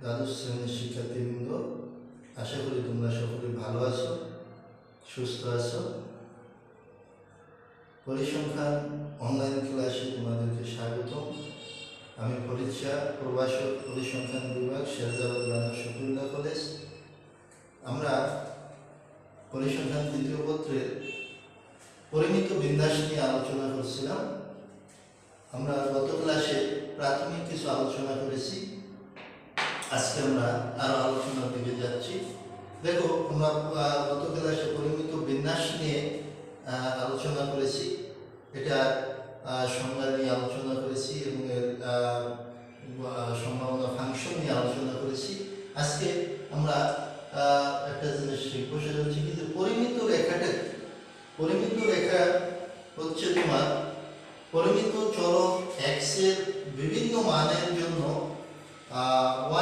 দ্বাদশ শ্রেণীর শিক্ষার্থীবৃন্দ, আশা করি তোমরা সকলে ভালো আছো, সুস্থ আছো। পরিসংখ্যান অনলাইন ক্লাসে তোমাদেরকে স্বাগতম। আমি ফরিদ শাহ, প্রভাষক, পরিসংখ্যান বিভাগ, শেরজাবাদ রানা শফিউল্লাহ কলেজ। আমরা পরিসংখ্যান তৃতীয় পত্রের পরিমিত বিন্যাস নিয়ে আলোচনা করছিলাম। আমরা গত ক্লাসে প্রাথমিক কিছু আলোচনা করেছি, আজকে আমরা আরো আলোচনার দিকে যাচ্ছি। দেখো, আমরা গত ক্লাসে পরিমিত বিন্যাস নিয়ে আলোচনা করেছি, এটা সংজ্ঞা নিয়ে আলোচনা করেছি এবং এর সম্ভাবনা ফাংশন নিয়ে আলোচনা করেছি। আজকে আমরা একটা জিনিস শিখবো, সেটা হচ্ছে কি যে পরিমিত রেখাটা। পরিমিত রেখা হচ্ছে তোমার পরিমিত চলক x এর বিভিন্ন মানের জন্য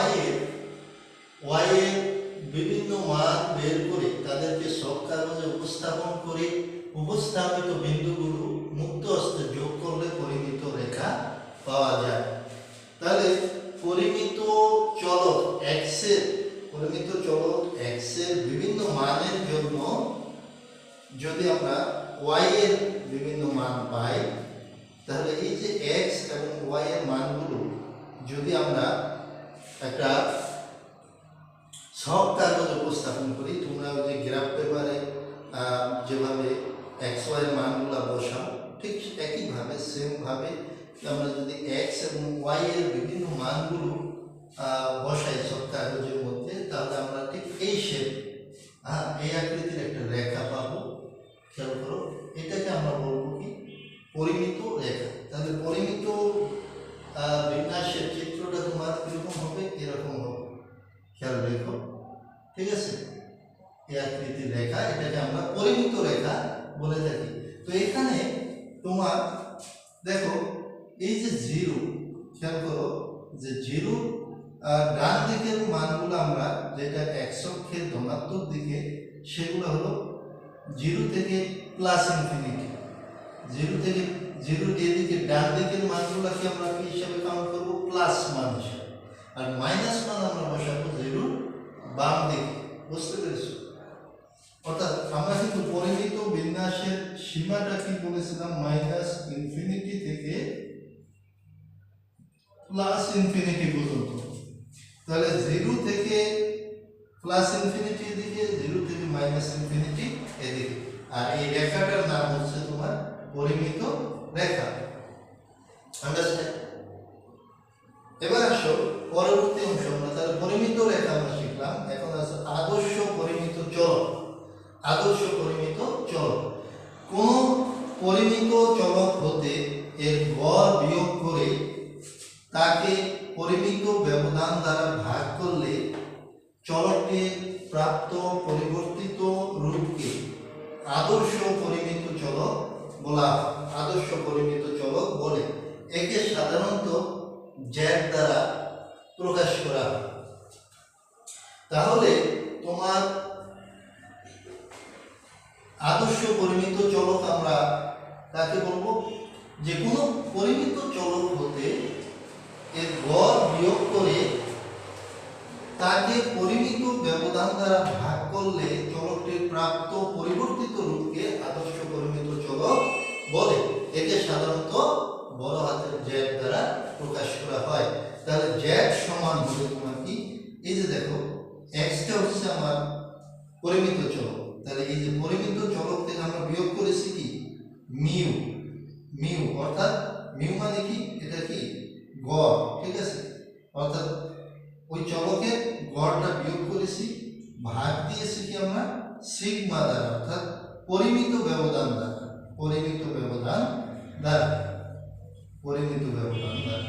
y এর বিভিন্ন মান বের করে তাদেরকে সব কাগজে উপস্থাপন করে উপস্থাপিত বিন্দুগুলো মুক্ত হস্তে যোগ করলে পরিমিত রেখা পাওয়া যায়। তাহলে পরিমিত চলক x এর বিভিন্ন মানের জন্য যদি আমরা y এর বিভিন্ন মান পাই, তাহলে এই যে x এবং y এর মানগুলো যদি আমরা একটা সব কাগজে উপস্থাপন করি, তোমরা ওই যে গ্রাফ পেপারে যেভাবে এক্স ওয়াই এর মানগুলো বসাও, ঠিক একইভাবে সেমভাবে আমরা যদি এক্স এবং ওয়াই এর বিভিন্ন মানগুলো বসাই সব কাগজের মধ্যে, তাহলে আমরা ঠিক এই শেপ, এই আকৃতির একটা রেখা পাবো। খেয়াল করো, এটাকে আমরা বলবো কি পরিমিত রেখা। তাহলে পরিমিত বিন্যাসের চিত্রটা তোমার কিরকম হবে, এরকম হবে। খেয়াল রেখো, ঠিক আছে? এই আকৃতির রেখা, এটাকে আমরা পরিমিত রেখা বলে থাকি। তো এখানে তোমার দেখো, এই যে জিরো, খেয়াল করো যে জিরো ডান দিকের মানগুলো আমরা যেটা এক্স অক্ষের ধনাত্মক দিকে, সেগুলো হলো জিরো থেকে প্লাস ইনফিনিটি। জিরো এদিকে ডান দিকের মানগুলোকে আমরা কি হিসাবে কাউন্ট করবো? প্লাস মান হিসাবে। আর মাইনাস মান আমরা বসাবো জিরো বাম দিকে। বুঝতে পেরেছো? অর্থাৎ আমরা কিন্তু পরিমিত বিন্যাসের সীমাটা কি বলেছিলাম? মাইনাস ইনফিনিটি থেকে প্লাস ইনফিনিটি পর্যন্ত। তাহলে জিরো থেকে প্লাস ইনফিনিটি এদিকে, জিরো থেকে মাইনাস ইনফিনিটি এদিকে। আর এই রেখাটার নাম হচ্ছে তোমার পরিমিত রেখা। আন্ডারস্ট্যান্ড? এবার আসো পরবর্তী অংশ। আমরা তাহলে পরিমিত রেখা আমরা শিখলাম, এখন আছে আদর্শ পরিমিত চলক। আদর্শ পরিমিত চলক, কোন পরিমিত চলক হতে এর গড় বিয়োগ করে তাকে পরিমিত ব্যবধান দ্বারা ভাগ করলে চলকটির প্রাপ্ত পরিবর্তিত রূপকে আদর্শ পরিমিত চলক বলা হয়। আদর্শ পরিমিত চলক বলে। একে সাধারণত জ্যাড দ্বারা প্রকাশ করা হয়। তাহলে তোমার আদর্শ পরিমিত চলক আমরা তাকে বলবো যে কোনো পরিমিত চলক হতে এর গড় বিয়োগ করে তাকে পরিমিত ব্যবধান দ্বারা ভাগ করলে চলকটির প্রাপ্ত পরিবর্তিত রূপকে আদর্শ পরিমিত চলক বলে। একে সাধারণত বড় হাতের জ্যাড দ্বারা প্রকাশ করা হয়। তাহলে জ্যাড সমান হবে তোমার কি, এই যে দেখো এক্সটা হচ্ছে আমার পরিমিত চলক। তাহলে এই যে পরিমিত চলক থেকে আমরা বিয়োগ করেছি কি মিউ। মিউ অর্থাৎ মিউ মানে কি, এটা কি গড়, ঠিক আছে? অর্থাৎ ওই চলকের গড়টা বিয়োগ করেছি, ভাগ দিয়েছি কি আমরা সিগমা দ্বারা, অর্থাৎ পরিমিত ব্যবধান দ্বারা। পরিমিত ব্যবধান দ্বারা, পরিমিত ব্যবধান দ্বারা।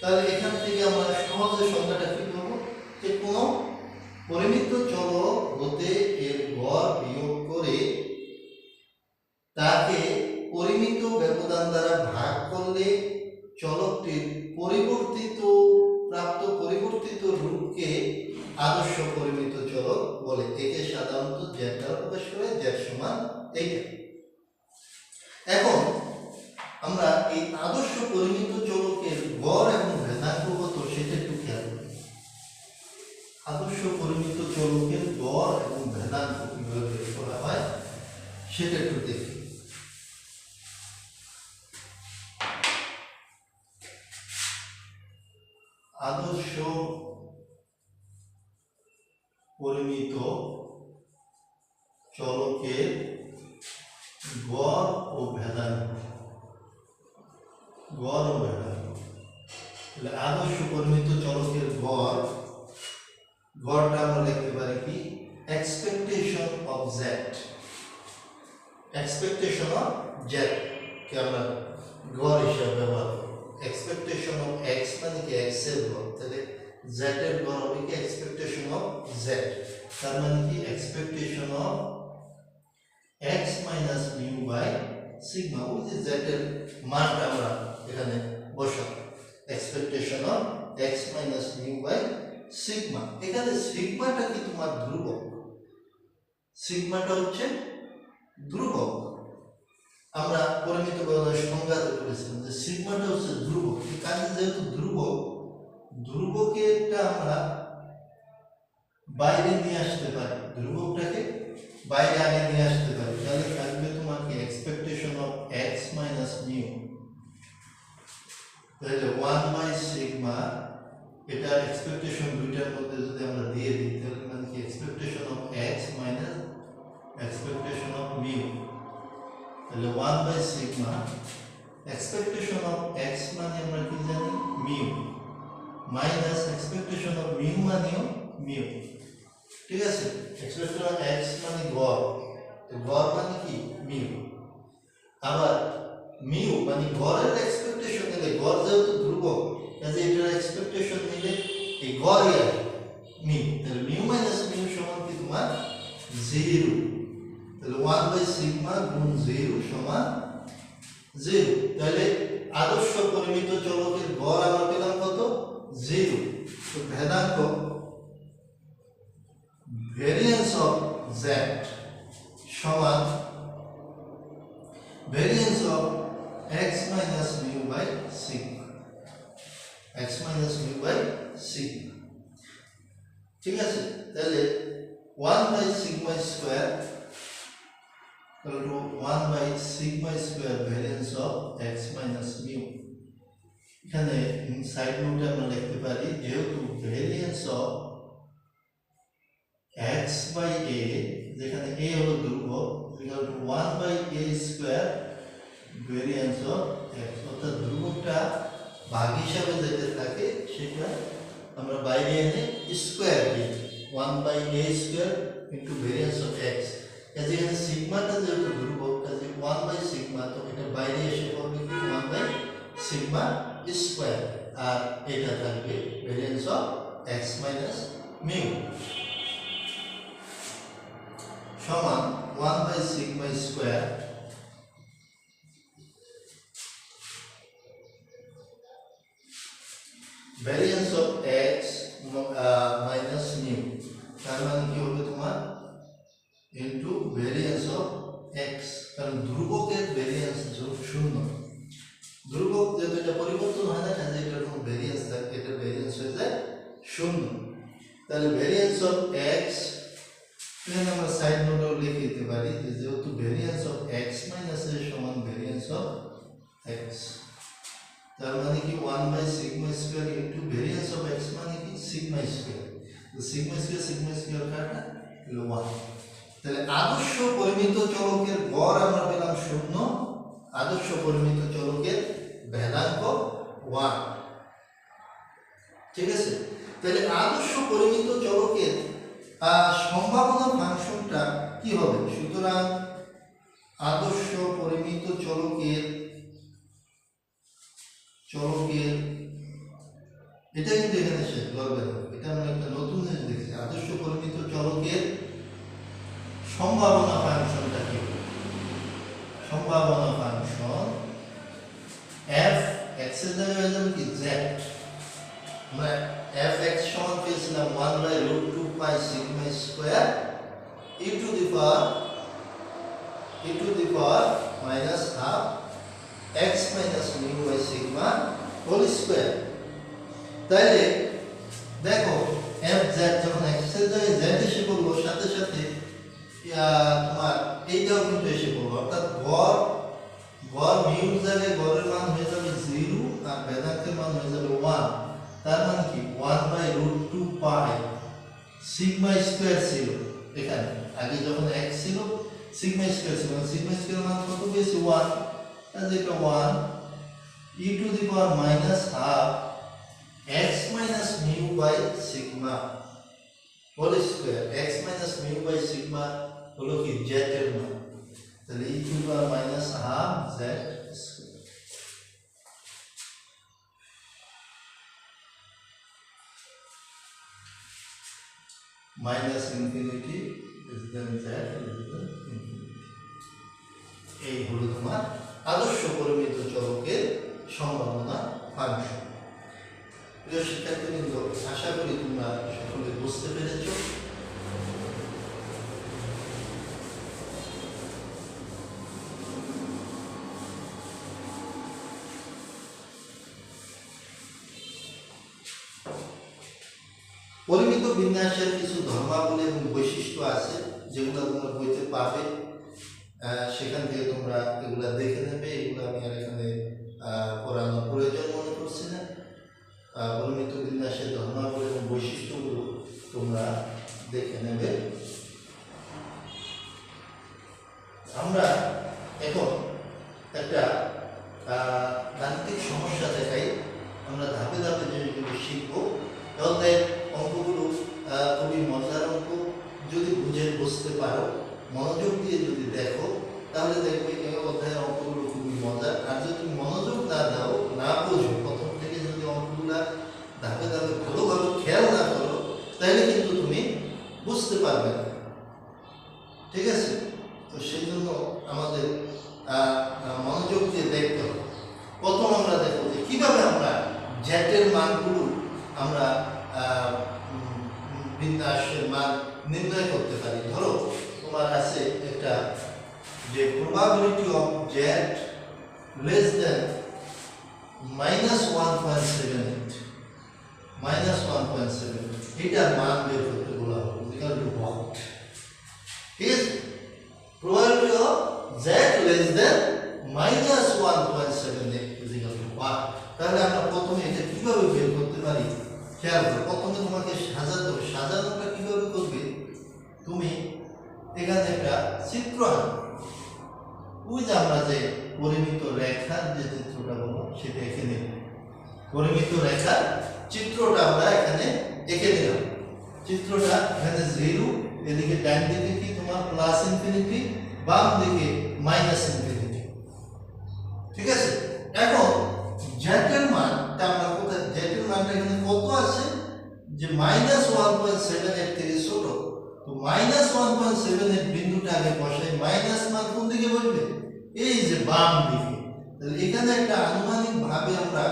তাহলে এখান থেকে আমরা সহজে সংজ্ঞাটা কি করবো, যে কোনো পরিমিত চলক হতে এর গড় বিয়োগ করে তাকে পরিমিত ব্যবধান দ্বারা ভাগ করলে চলকটির প্রাপ্ত পরিবর্তিত রূপকে আদর্শ পরিমিত চলক বলে। একে সাধারণত জ্যাড দ্বারা প্রকাশ করে, জ্যাড সমান এইটা। এখন আমরা এই আদর্শ পরিমিত চলকের গড় এবং ভেদাঙ্ক কত সেটা একটু খেয়াল করি। আদর্শ পরিমিত চলকের গড় ও ভেদাঙ্ক। তাহলে আদর্শ পরিমিত চলকের গড়টা আমরা লিখতে পারি কি expectation of Z. Expectation of Z কে আমরা গড় হিসাবে ব্যবহার করব। এক্সপেকটেশন অফ এক্স মানে কি এক্স এর গড়, তাহলে জেড এর গড় হবে কি এক্সপেকটেশন অফ জেড। তার মানে কি expectation of X minus mu by sigma. ওই যে জেড এর মানটা আমরা এখানে বসাবো, expectation of X minus mu by sigma. এখানে সিগমাটা কি তোমার ধ্রুবক, সিগমাটা হচ্ছে ধ্রুবক। আমরা পরিমিত ব্যবধানের সংজ্ঞাতে বলেছিলাম যে সিগমাটা হচ্ছে ধ্রুবক। কাজে যেহেতু ধ্রুবকেরটা আমরা বাইরে নিয়ে আসতে পারি, ধ্রুবকটাকে বাইরে আগে নিয়ে আসতে পারি, তাহলে থাকবে তোমার কি expectation of X minus mu, তাহলে 1 বাই সিগমা। এটা এক্সপেকটেশন দুইটার মধ্যে যদি আমরা দিয়ে দিই তাহলে মানে কি expectation of X minus expectation of mu, তাহলে 1 by sigma expectation of X মানে আমরা কি জানি mu, minus expectation of mu মানেও মিউ। ঠিক আছে, এক্সপেকটেশন অফ এক্স মানে গড়, তো গড় মানে কি মিউ। আবার মিউ মানে গড়ের এক্সপেকটেশন নিলে, গড় যেহেতু ধ্রুবক কাজে এটার এক্সপেকটেশন নিলে এই গড়ই আর মিউ, তাহলে মিউ মাইনাস মিউ সমান কি তোমার 0। তাহলে 1 বাই সিগমা গুণ 0 সমান 0। তাহলে আদর্শ পরিমিত চলকের গড় আমরা পেলাম কত 0। তো ভেদাঙ্ক ভেরিয়েন্স অফ জেড সমান variance of x minus mu by sigma, x minus mu by sigma. ঠিক আছে, তাহলে 1 by sigma square equal to 1 by sigma square variance of x minus mu। এখানে সাইড নোটে আমরা লিখতে পারি যেহেতু variance of x by a, যেখানে a হলো ধ্রুবক, equal to 1 by a square variance of x, অর্থাৎ ধ্রুবকটা ভাগ হিসাবে যেতে থাকে সেটা আমরা বাইরে এনে স্কয়ার দিই 1 by a square into variance of x। কাজে এখানে সিগমাটা যেহেতু ধ্রুবক কাজে 1 বাই সিগমা, তো এটা বাইরে এসে পড়বে কি 1 বাই সিগমা স্কয়ার, আর এটা থাকবে variance of x minus mu সমান 1 by sigma square variance of x minus mu. তার মানে কি হবে তোমার into variance of x, কারণ ধ্রুবকের ভেরিয়েন্স শূন্য, ধ্রুবক যেহেতু এটা পরিবর্তন হয় না কাজে এটার কোনো ভেরিয়েন্স থাকে, এটা ভেরিয়েন্স হয়ে যায় শূন্য। তাহলে ভেরিয়েন্স অফ x এখানে আমরা সাইড নোটেও লিখে দিতে পারি যে যেহেতু ভেরিয়েন্স অফ x মাইনাস এর সমান ভেরিয়েন্স অফ x, তার মানে কি 1 by sigma square into variance of x মানে কি সিগমা স্কয়ার, তো সিগমা স্কয়ার কাটা হলো 1। তাহলে আদর্শ পরিমিত চলকের গড় আমরা পেলাম 0, আদর্শ পরিমিত চলকের ভেদাঙ্ক 1। ঠিক আছে, তাহলে আদর্শ পরিমিত চলকের সম্ভাবনা ফাংশনটা কি হবে? সুতরাং আদর্শ পরিমিত চলকের এটা কিন্তু এখানে শেষ করবে না, এটা আমরা একটা নতুন জিনিস দেখছি। আদর্শ পরিমিত চলকের সম্ভাবনা ফাংশনটা কি? সম্ভাবনা ফাংশন f x এর জায়গায় হয়ে যাবে কি z। আমরা f x সমান পেয়েছিলাম 1 by root 2 pi sigma square e to the power minus half x minus mu by sigma whole square. তাইলে দেখো f z যখন x এর জায়গায় z এসে পড়লো সাথে সাথে তোমার এইটাও কিন্তু এসে পড়লো, অর্থাৎ গড় মিউর জায়গায় গড়ের মান হয়ে যাবে 0 আর ভেদাঙ্কের মান হয়ে যাবে 1। তার মানে কি 1/√2 পাই সিগমা স্কয়ার ছিল এখানে আগে যখন x ছিল সিগমা স্কয়ার ছিল সিগমা স্কয়ার মান কত পেয়েছি 1 তাহলে এটা 1 e to the power minus half x minus mu by sigma whole square x minus mu by sigma হলো কি z এর মান তাহলে e to the power minus half z square minus infinity is then z infinity এই হলো তোমার আদর্শ পরিমিত চলকের সম্ভাবনা ফাংশন। প্রিয় শিক্ষার্থীবৃন্দ, আশা করি তোমরা সকলে বুঝতে পেরেছ। পরিমিত বিন্যাসের কিছু ধর্মাবলী এবং বৈশিষ্ট্য আছে যেগুলো তোমরা বইতে পাবে, সেখান থেকে তোমরা এগুলা দেখে নেবে। এগুলো আমি আর এখানে পড়ানোর প্রয়োজন মনে করছি না। পরিমিত বিন্যাসের ধর্মাবলী এবং বৈশিষ্ট্যগুলো তোমরা দেখে নেবে। আমরা এখন একটা গাণিতিক সমস্যা দেখাই, আমরা ধাপে ধাপে যেগুলো শিখবো। তাহলে অঙ্কগুলো খুবই মজার অঙ্ক, যদি বুঝতে পারো, মনোযোগ দিয়ে যদি দেখো তাহলে দেখবে এই অধ্যায়ের অঙ্কগুলো খুবই মজার। আর যদি মনোযোগ না দাও, না বোঝো, প্রথম থেকে যদি অঙ্কগুলা ধাপে ধাপে ভালোভাবে খেয়াল না করো তাহলে কিন্তু তুমি বুঝতে পারবে না, ঠিক আছে? তো সেই জন্য আমাদের মনোযোগ দিয়ে দেখতে হবে। প্রথম আমরা দেখো যে কিভাবে আমরা জ্যাটের মানগুলো আমরা বিন্যাসের মান নির্ণয় করতে পারি। ধরো তোমার আছে একটা যে probability of Z less than -1.78 এটার মান বের করতে বলা হবে, ইকুয়াল টু হোয়াট? ঠিক আছে, probability of Z less than -1.78 equal to what. তাহলে আমরা প্রথমে এটা কিভাবে বের করতে পারি খেয়াল করো। প্রথমে তোমাকে সাজাতে হবে। সাজানোটা কিভাবে করবে? তুমি এখানে একটা চিত্র আনবে। ওই যে আমরা যে পরিমিত রেখার যে চিত্রটা বলবো সেটা এঁকে নেব। পরিমিত রেখার চিত্রটা আমরা এখানে এঁকে নিলাম। চিত্রটা এখানে 0, এদিকে ডান দিকে কি তোমার প্লাস ইনফিনিটি, বাম দিকে মাইনাস ইনফিনিটি, ঠিক আছে? এখন জেটের মানটা আমরা কোথায়, জেটের মানটা এখানে কত আছে যে -1.78 থেকে ছোট। তো -1.78 বিন্দুটা আগে বসাই, মাইনাস মান কোন দিকে বসবে? এই যে বাম দিকে। তাহলে এখানে একটা আনুমানিক ভাবে আমরা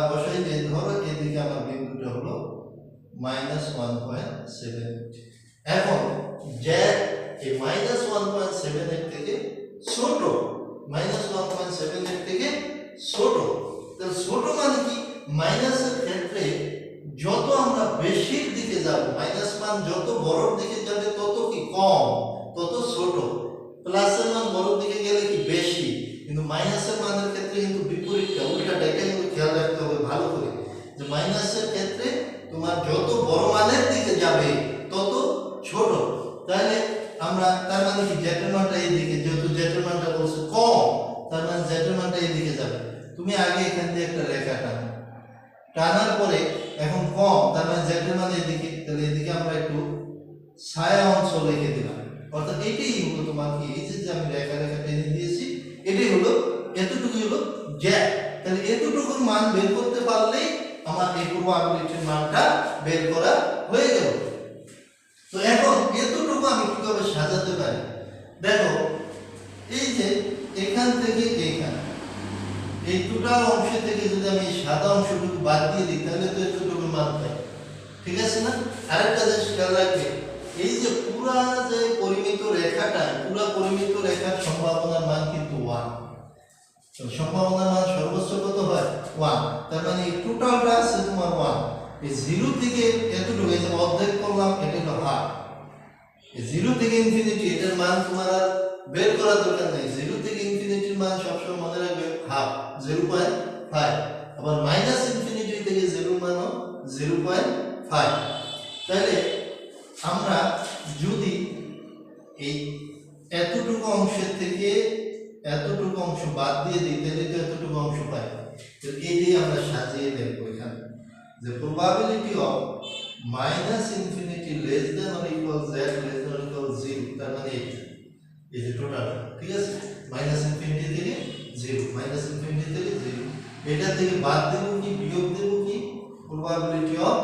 বসাই যে ধরো এদিকে আমার বিন্দুটা হলো -1.78। এখন জেড এই -1.78 থেকে ছোট, -1.78 থেকে ছোট। তাহলে ছোট মানে কি? মাইনাসের ক্ষেত্রে যত আমরা বেশির দিকে যাব, মাইনাস মান যত বড়র দিকে যাবে তত কি কম, তত ছোট। প্লাসের মান বড়র দিকে গেলে কি বেশি, কিন্তু মাইনাসের মানের ক্ষেত্রে কিন্তু বিপরীতটা, উল্টাটা। এটা কিন্তু খেয়াল রাখতে হবে ভালো করে যে মাইনাসের ক্ষেত্রে তোমার যত বড় মানের দিকে যাবে তত ছোট। তাহলে আমরা তার মানে কি জেটের মানটা এই দিকে, যেহেতু জেটের মানটা বলছে কম, তার মানে জেটের মানটা এই দিকে যাবে। তুমি আগে এখান দিয়ে একটা রেখা টানো, টানার পরে এখন কম, তার মানে জেটের মান এদিকে। তাহলে এদিকে আমরা একটু ছায়া অঞ্চল রেখে দিলাম। অর্থাৎ এটাই হলো তোমার কি, এই যে আমি রেখা টেনে দিয়েছি, এটাই হলো, এতটুকু হলো জেড। তাহলে এতটুকুর মান বের করতে পারলেই আমার এই প্রবাবিলিটির মানটা বের করা হয়ে গেল। তো এখন এতটুকু আমি কিভাবে সাজাতে পারি? দেখো, এই যে এখান থেকে এইখানে, এই টোটাল অংশ থেকে যদি আমি সাদা অংশটুকু বাদ দিয়ে দিই তাহলে তো এতটুকু মান পাই, ঠিক আছে না? আরেকটা জিনিস খেয়াল রাখবে, এই যে পুরা যে পরিমিত রেখাটা, পুরা পরিমিত রেখার সম্ভাবনার মান কিন্তু 1। তো সম্ভাবনার মান সর্বোচ্চ কত হয়? 1। তার মানে এই টোটালটা আছে তোমার 1। এই 0 থেকে এতটুকু, এই যে অর্ধেক করলাম, এটা হলো হাফ। এই 0 থেকে ইনফিনিটি, এটার মান তোমার আর বের করার দরকার নেই। 0 থেকে ইনফিনিটির মান সবসময় মনে রাখবে হাফ, 0.5। আবার মাইনাস ইনফিনিটি থেকে 0 মানও 0.5। তাহলে আমরা যদি এই এতটুকু অংশের থেকে এতটুকু অংশ বাদ দিয়ে দিই তাহলে তো এতটুকু অংশ পাই। তো এটাই আমরা সাজিয়ে দেখবো এখানে যে probability of minus infinity less than or equal z less than or equal 0, তার মানে এটা এই যে টোটাল, ঠিক আছে, মাইনাস ইনফিনিটি থেকে 0, মাইনাস ইনফিনিটি থেকে 0, এটা থেকে বাদ দেব কি বিয়োগ দেব কি প্রবাবিলিটি অফ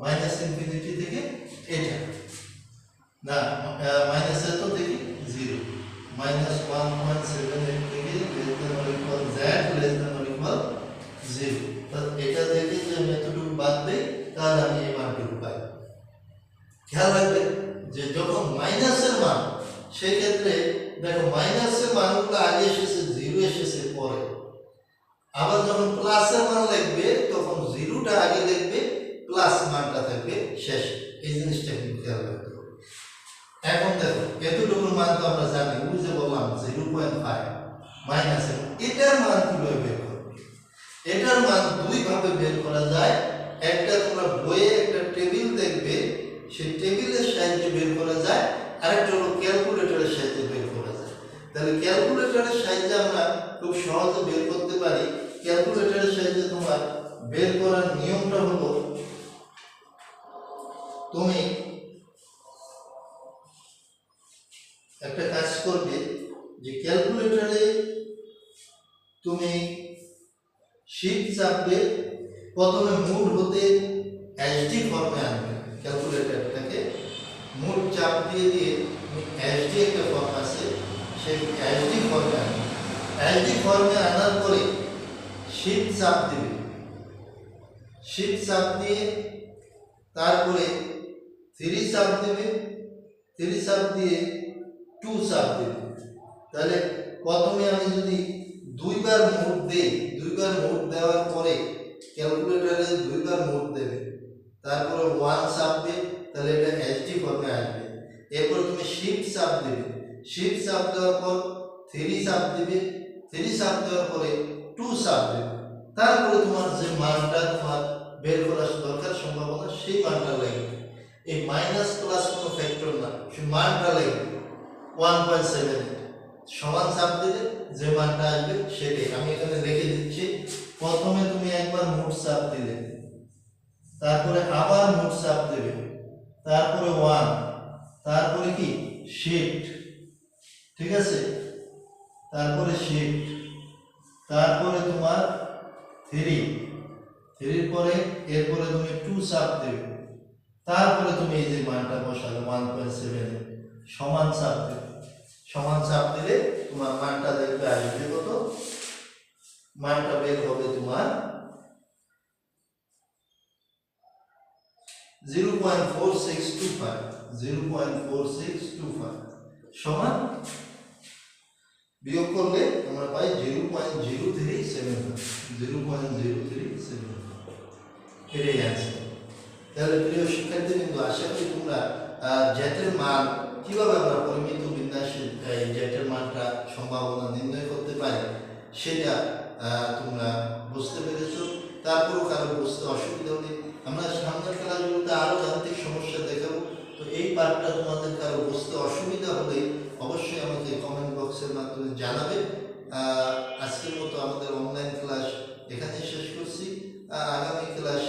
মাইনাস ইনফিনিটি থেকে এটা না মাইনাস এত থেকে 0, মাইনাস 1.78 থেকে less than or equal z less than or equal 0। তাহলে এটা থেকে যে এতটুকু বাদ দেই তাহলে আমি এই মানটুকু পাই। খেয়াল রাখবে যে যখন মাইনাসের মান সেই ক্ষেত্রে দেখো মাইনাসের মানগুলো আগে এসেছে 0 এসেছে পরে, আবার যখন প্লাসের মান লিখবে তখন 0টা আগে লিখবে প্লাস মানটা থাকবে শেষে। এই জিনিসটা কিন্তু খেয়াল রাখতে হবে। এখন দেখো এতটুকুর মান তো আমরা জানি, ওই যে বললাম 0.5 মাইনাস, এটার মান কিভাবে বের করবে? এটার মান দুই ভাবে বের করা যায়। একটা তোমরা বইয়ে একটা টেবিল দেখবে, সেই টেবিলের সাহায্যে বের করা যায়, আরেকটা হলো ক্যালকুলেটরের সাহায্যে বের করা যায়। তাহলে ক্যালকুলেটরের সাহায্যে আমরা খুব সহজে বের করতে পারি। ক্যালকুলেটরের সাহায্যে তোমার বের করার নিয়মটা হলো তুমি একটা কাজ করবে যে ক্যালকুলেটরে তুমি শিফট চাপবে, প্রথমে মুড হতে এসডি ফর্মে আনবে, ক্যালকুলেটরটাকে মুড চাপ দিয়ে দিয়ে এসডি একটা ফর্ম আছে সেই এসডি ফর্মে আনবে। এসডি ফর্মে আনার পরে শিফট চাপ দিবে, শিফট চাপ দিয়ে তারপরে 3 চাপ দেবে, 3 চাপ দিয়ে 2 চাপ দেবে। তাহলে প্রথমে আমি যদি দুইবার মোড দেই, দুইবার মোড দেওয়ার পরে ক্যালকুলেটরে দুইবার মোড দেবে, তারপরে 1 চাপবে, তাহলে এটা এসডি ফর্মে আসবে। এরপর তুমি শিফট চাপ দেবে, শিফট চাপ দেওয়ার পর 3 চাপ দেবে, 3 চাপ দেওয়ার পরে 2 চাপ দেবে, তারপরে তোমার যে মানটা তোমার বের করার দরকার সম্ভাবনা সেই মানটা লাগবে। এই মাইনাস প্লাস কোনো ফ্যাক্টর না, সেই মানটা লাগবে 1.7 সমান চাপ দিলে যে মানটা আসবে সেটাই। আমি এখানে লিখে দিচ্ছি, প্রথমে তুমি একবার মোট চাপ দিলে, তারপরে আবার মোট চাপ দেবে, তারপরে 1, তারপরে কি শিফট, ঠিক আছে, তারপরে শিফট, তারপরে তোমার 3, 3 পরে এরপরে তুমি 2 চাপ দেবে, তারপরে তুমি এই যে মানটা বসালে 1.7 সমান চাপ দেবে, সমান চাপ দিলে তোমার মানটা দেখবে আসবে কত, মানটা বের হবে তোমার 0.4625, 0.4625 সমান বিয়োগ করলে আমরা পাই 0.037, 0.037 এটাই অ্যান্সার। তাহলে প্রিয় শিক্ষার্থী কিন্তু আশা করি তোমরা জেটের মান কিভাবে আমরা পরিমিত বিন্যাসে জেটের মানটা সম্ভাবনা নির্ণয় করতে পারি সেটা তোমরা বুঝতে পেরেছো। তারপরও কারো বুঝতে অসুবিধা হলে আমরা সামনের ক্লাসগুলোতে আরো যান্ত্রিক সমস্যা দেখাবো। তো এই পার্টটা তোমাদের কারো বুঝতে অসুবিধা হলে অবশ্যই আমাকে কমেন্ট বক্সের মাধ্যমে জানাবে। আজকের মতো আমাদের অনলাইন ক্লাস এখানেই শেষ করছি। আগামী ক্লাস